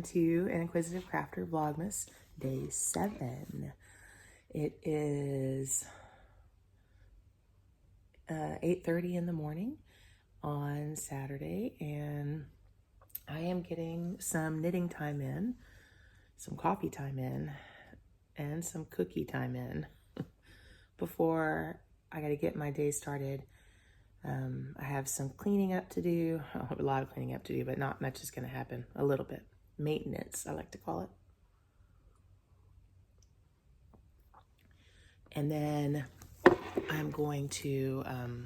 to an Inquisitive Crafter Vlogmas, day 7. It is 8:30 in the morning on Saturday, and I am getting some knitting time in, some coffee time in, and some cookie time in before I got to get my day started. I have some cleaning up to do. I have a lot of cleaning up to do, but not much is going to happen. A little bit. Maintenance, I like to call it. And then I'm going to, I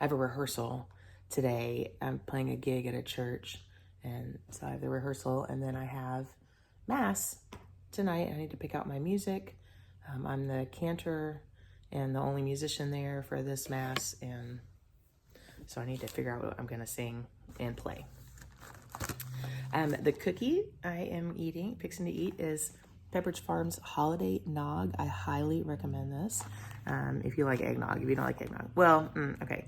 have a rehearsal today. I'm playing a gig at a church, and so I have the rehearsal, and then I have Mass tonight. I need to pick out my music. I'm the cantor and the only musician there for this Mass, and so I need to figure out what I'm gonna sing and play. The cookie I am fixing to eat, is Pepperidge Farm's Holiday Nog. I highly recommend this. If you like eggnog. If you don't like eggnog, well, okay.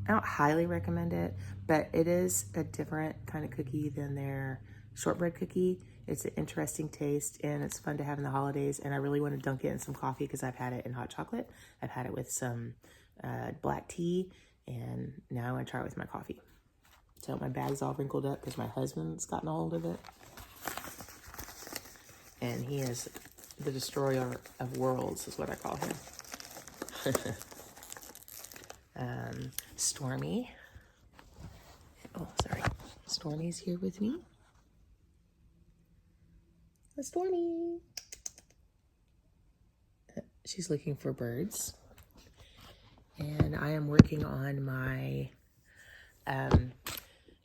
I don't highly recommend it, but it is a different kind of cookie than their shortbread cookie. It's an interesting taste, and it's fun to have in the holidays, and I really want to dunk it in some coffee because I've had it in hot chocolate. I've had it with some black tea, and now I want to try it with my coffee. So my bag's all wrinkled up because my husband's gotten a hold of it, and he is the destroyer of worlds, is what I call him. Stormy. Oh, sorry. Stormy's here with me. Stormy. She's looking for birds. And I am working on my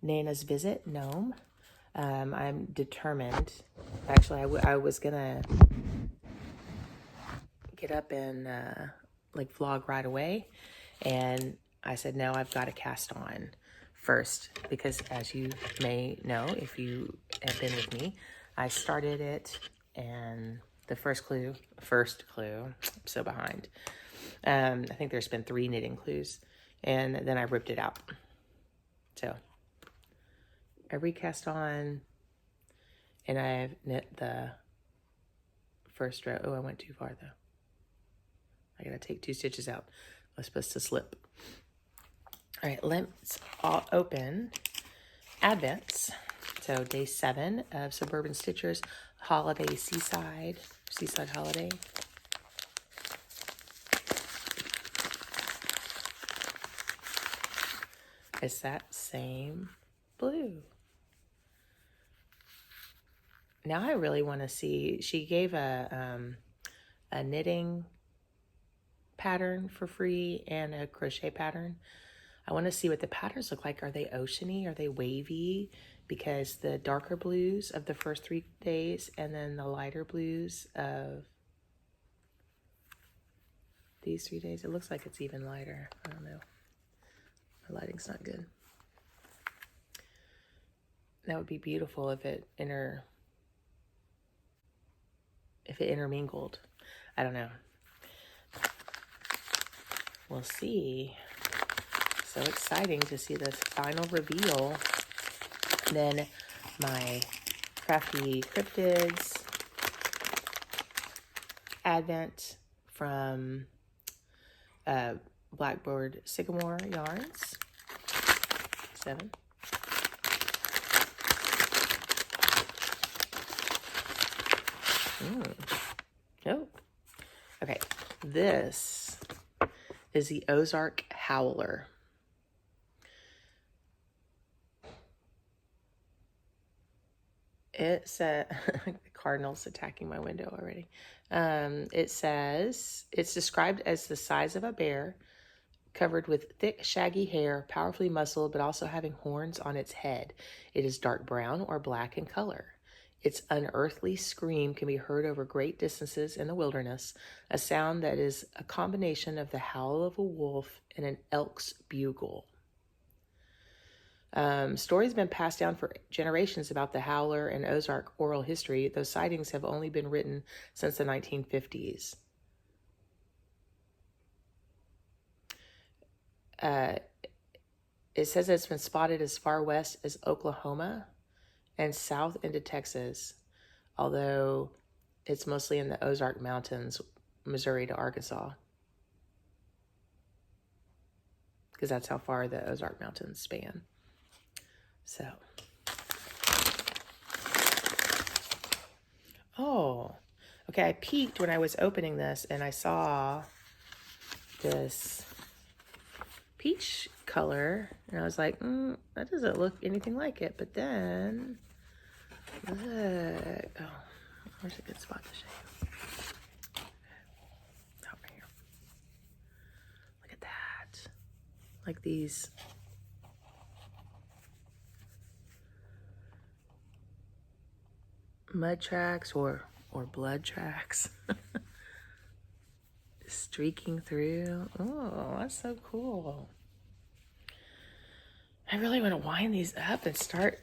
Nana's Visit gnome. I'm determined. Actually, I was gonna get up and like vlog right away, and I said no, I've got to cast on first, because as you may know, if you have been with me, I started it, and the first clue, I'm so behind. I think there's been 3 knitting clues, and then I ripped it out. So I recast on, and I've knit the first row. Oh, I went too far though. I gotta take 2 stitches out. I was supposed to slip. All right, let's all open Advents. So day 7 of Suburban Stitchers Holiday Seaside Holiday. It's that same blue. Now I really want to see, she gave a knitting pattern for free and a crochet pattern. I want to see what the patterns look like. Are they oceany? Are they wavy? Because the darker blues of the first 3 days, and then the lighter blues of these 3 days, it looks like it's even lighter. I don't know. My lighting's not good. That would be beautiful if it intermingled. I don't know. We'll see. So exciting to see this final reveal. And then my Crafty Cryptids Advent from Blackboard Sycamore Yarns. 7. Oh, okay. This is the Ozark Howler. It said, the cardinal's attacking my window already. It says, it's described as the size of a bear, covered with thick, shaggy hair, powerfully muscled, but also having horns on its head. It is dark brown or black in color. Its unearthly scream can be heard over great distances in the wilderness, a sound that is a combination of the howl of a wolf and an elk's bugle. Stories have been passed down for generations about the howler and Ozark oral history. Those sightings have only been written since the 1950s. It says it's been spotted as far west as Oklahoma and south into Texas, although it's mostly in the Ozark Mountains, Missouri to Arkansas, because that's how far the Ozark Mountains span. So, oh, okay, I peeked when I was opening this, and I saw this peach color, and I was like, that doesn't look anything like it. But then, look, oh, where's a good spot to show you? Oh, right here. Look at that. Like these mud tracks or blood tracks streaking through. Oh, that's so cool. I really want to wind these up and start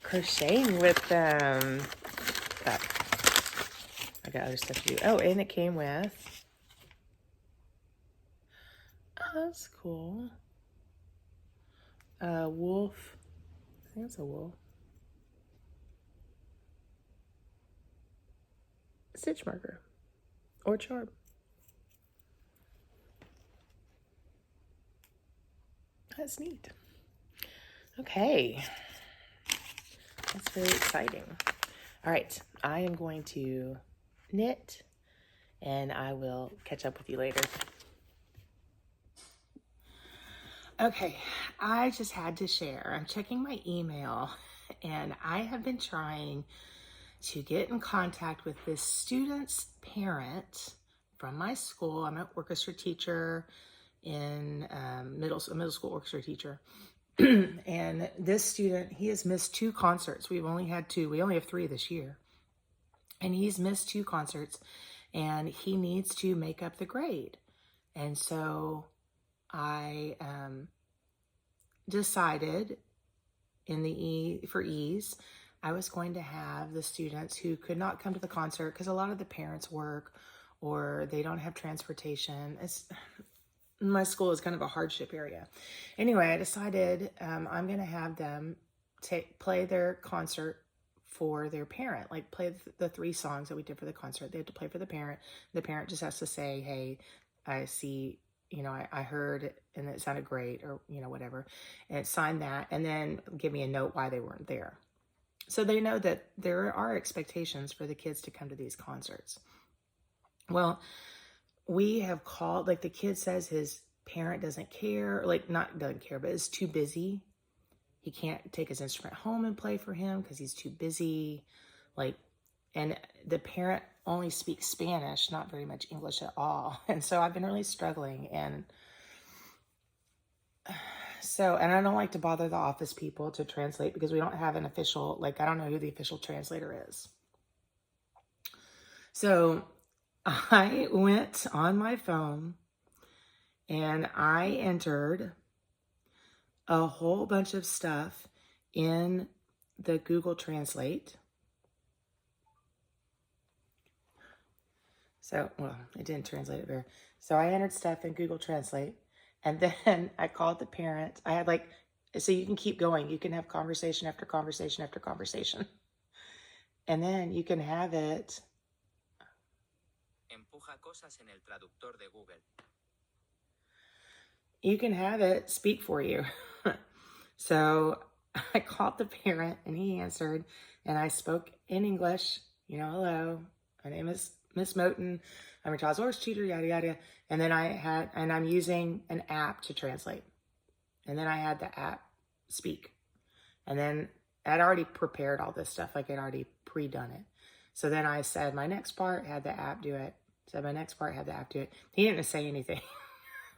crocheting with them. But I got other stuff to do. Oh, and it came with, oh, that's cool. Wolf. I think it's a wolf. Stitch marker or charm. That's neat. Okay. That's very exciting. All right, I am going to knit, and I will catch up with you later. Okay, I just had to share. I'm checking my email, and I have been trying to get in contact with this student's parent from my school. I'm an orchestra teacher in middle school orchestra teacher. And this student, he has missed 2 concerts. We've only had 2. We only have 3 this year. And he's missed 2 concerts, and he needs to make up the grade. And so I decided for ease, I was going to have the students who could not come to the concert because a lot of the parents work or they don't have transportation. My school is kind of a hardship area. Anyway, I decided I'm going to have them play their concert for their parent, like play the 3 songs that we did for the concert. They have to play for the parent. The parent just has to say, hey, I see, I heard and it sounded great, or, whatever, and sign that, and then give me a note why they weren't there. So they know that there are expectations for the kids to come to these concerts. Well, we have called, like the kid says his parent doesn't care, doesn't care, but is too busy. He can't take his instrument home and play for him because he's too busy. And the parent only speaks Spanish, not very much English at all. And so I've been really struggling. And I don't like to bother the office people to translate because we don't have an official, I don't know who the official translator is. So I went on my phone and I entered a whole bunch of stuff in the Google Translate. So, well, it didn't translate it there. So I entered stuff in Google Translate, and then I called the parent. I had so you can keep going. You can have conversation after conversation after conversation. And then you can have it. Empuja cosas en el traductor de Google. You can have it speak for you. So I called the parent and he answered, and I spoke in English, hello, my name is Miss Moten, I'm your child's orchestra teacher, yada, yada. And then I'm using an app to translate. And then I had the app speak. And then I'd already prepared all this stuff, I'd already pre-done it. So then I said, my next part, had the app do it. Said my next part, had the app do it. He didn't say anything.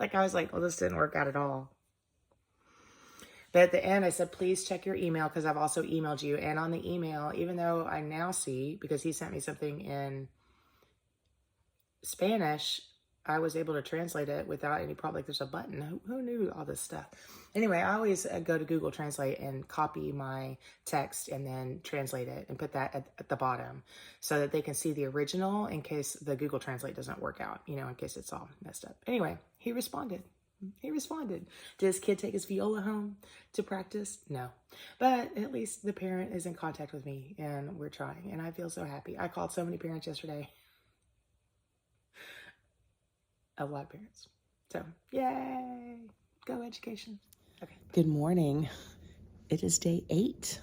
I was like, well, this didn't work out at all. But at the end, I said, please check your email because I've also emailed you. And on the email, even though I now see, because he sent me something in Spanish, I was able to translate it without any problem. There's a button. Who knew all this stuff? Anyway, I always go to Google Translate and copy my text and then translate it and put that at the bottom so that they can see the original in case the Google Translate doesn't work out, in case it's all messed up. Anyway, he responded. He responded. Did his kid take his viola home to practice? No. But at least the parent is in contact with me and we're trying. And I feel so happy. I called so many parents yesterday. A lot of parents. So, yay. Go education. Okay. Good morning. It is day 8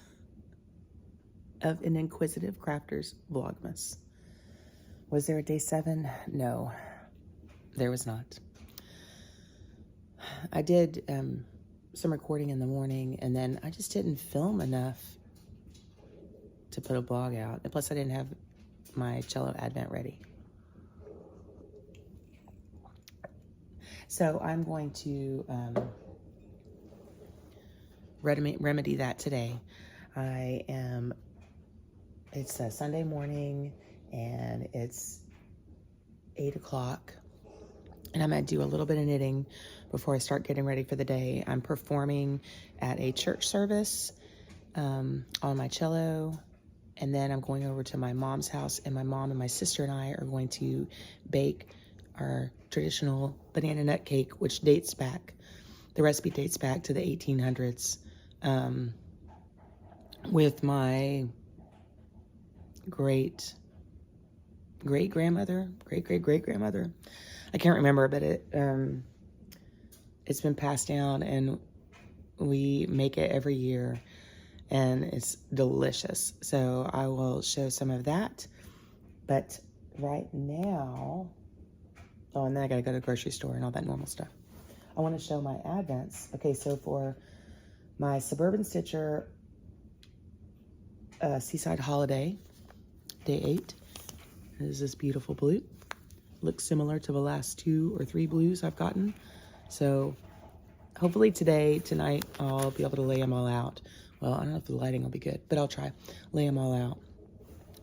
of an Inquisitive Crafters Vlogmas. Was there a day 7? No, there was not. I did some recording in the morning, and then I just didn't film enough to put a vlog out. And plus, I didn't have my cello advent ready. So I'm going to remedy that today. It's a Sunday morning, and it's 8 o'clock. And I'm going to do a little bit of knitting before I start getting ready for the day. I'm performing at a church service on my cello. And then I'm going over to my mom's house, and my mom and my sister and I are going to bake our traditional banana nut cake, which the recipe dates back to the 1800s, with my great-grandmother. I can't remember, but it's been passed down, and we make it every year, and it's delicious. So I will show some of that. But right now, oh, and then I gotta go to the grocery store and all that normal stuff. I want to show my advents. Okay, so for my Suburban Stitcher Seaside Holiday, day 8, is this beautiful blue. Looks similar to the last 2 or 3 blues I've gotten. So hopefully tonight, I'll be able to lay them all out. Well, I don't know if the lighting will be good, but I'll try. Lay them all out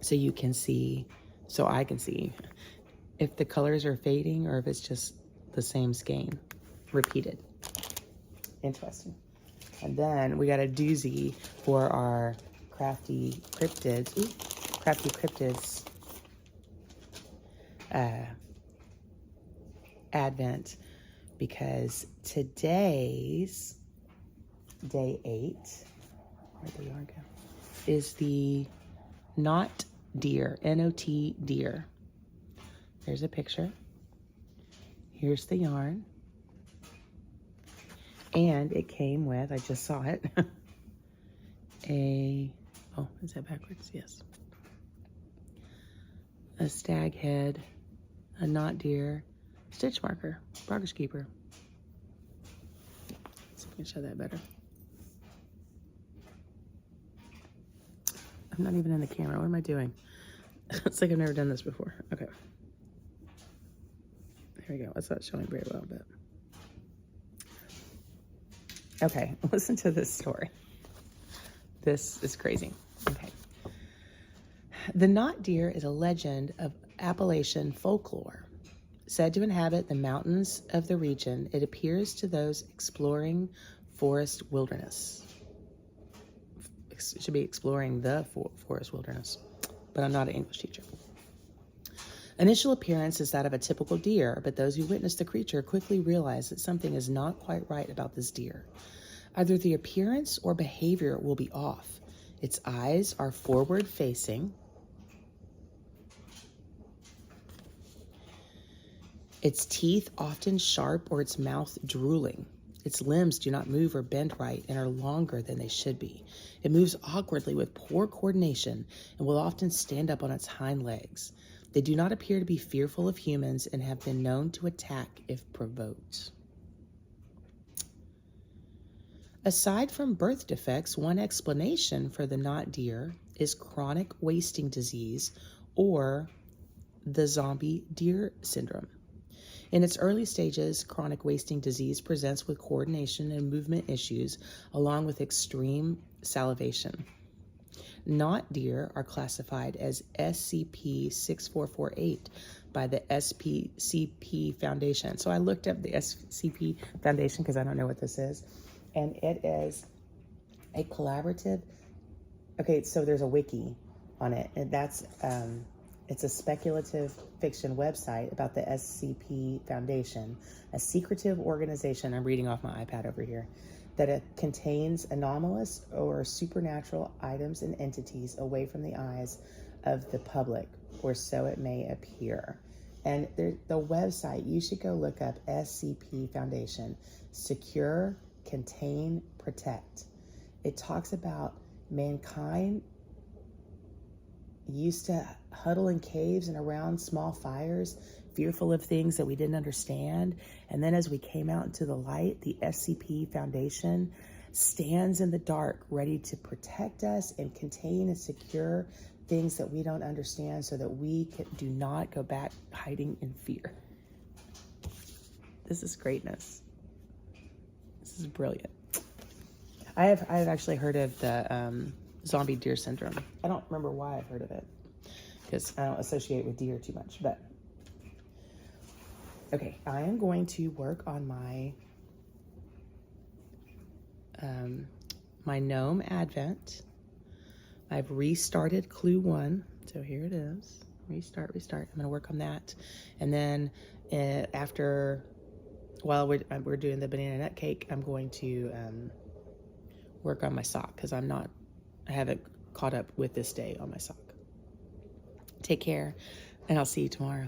so you can see, so I can see if the colors are fading or if it's just the same skein repeated. Interesting. And then we got a doozy for our Crafty Cryptids. Crafty Cryptids advent, because today's day 8, where'd the yarn go, is the knot deer, N-O-T deer. There's a picture. Here's the yarn. And it came with, I just saw it, oh, is that backwards? Yes. A stag head, a knot deer, stitch marker, progress keeper. Let's see if I can show that better. I'm not even in the camera. What am I doing? It's like I've never done this before. Okay. There we go. It's not showing very well, but. Okay, listen to this story. This is crazy. Okay. The knot deer is a legend of Appalachian folklore. Said to inhabit the mountains of the region, it appears to those exploring forest wilderness. It should be exploring the forest wilderness, but I'm not an English teacher. Initial appearance is that of a typical deer, but those who witness the creature quickly realize that something is not quite right about this deer. Either the appearance or behavior will be off. Its eyes are forward-facing. Its teeth often sharp or its mouth drooling. Its limbs do not move or bend right and are longer than they should be. It moves awkwardly with poor coordination and will often stand up on its hind legs. They do not appear to be fearful of humans and have been known to attack if provoked. Aside from birth defects, one explanation for the knot deer is chronic wasting disease, or the zombie deer syndrome. In its early stages, chronic wasting disease presents with coordination and movement issues, along with extreme salivation. Knot deer are classified as SCP-6448 by the SPCP Foundation. So I looked up the SCP Foundation because I don't know what this is. And it is a collaborative, okay, so there's a wiki on it, and that's, It's a speculative fiction website about the SCP Foundation, a secretive organization, I'm reading off my iPad over here, that it contains anomalous or supernatural items and entities away from the eyes of the public, or so it may appear. And the website, you should go look up SCP Foundation, Secure, Contain, Protect. It talks about mankind used to huddle in caves and around small fires, fearful of things that we didn't understand. And then as we came out into the light, the SCP Foundation stands in the dark, ready to protect us and contain and secure things that we don't understand so that we do not go back hiding in fear. This is greatness. This is brilliant. I've actually heard of the zombie deer syndrome. I don't remember why I've heard of it, because I don't associate with deer too much, but okay, I am going to work on my my gnome advent. I've restarted clue 1, so here it is. Restart. I'm gonna work on that, and then while we're doing the banana nut cake, I'm going to work on my sock, because I haven't caught up with this day on my sock. Take care, and I'll see you tomorrow.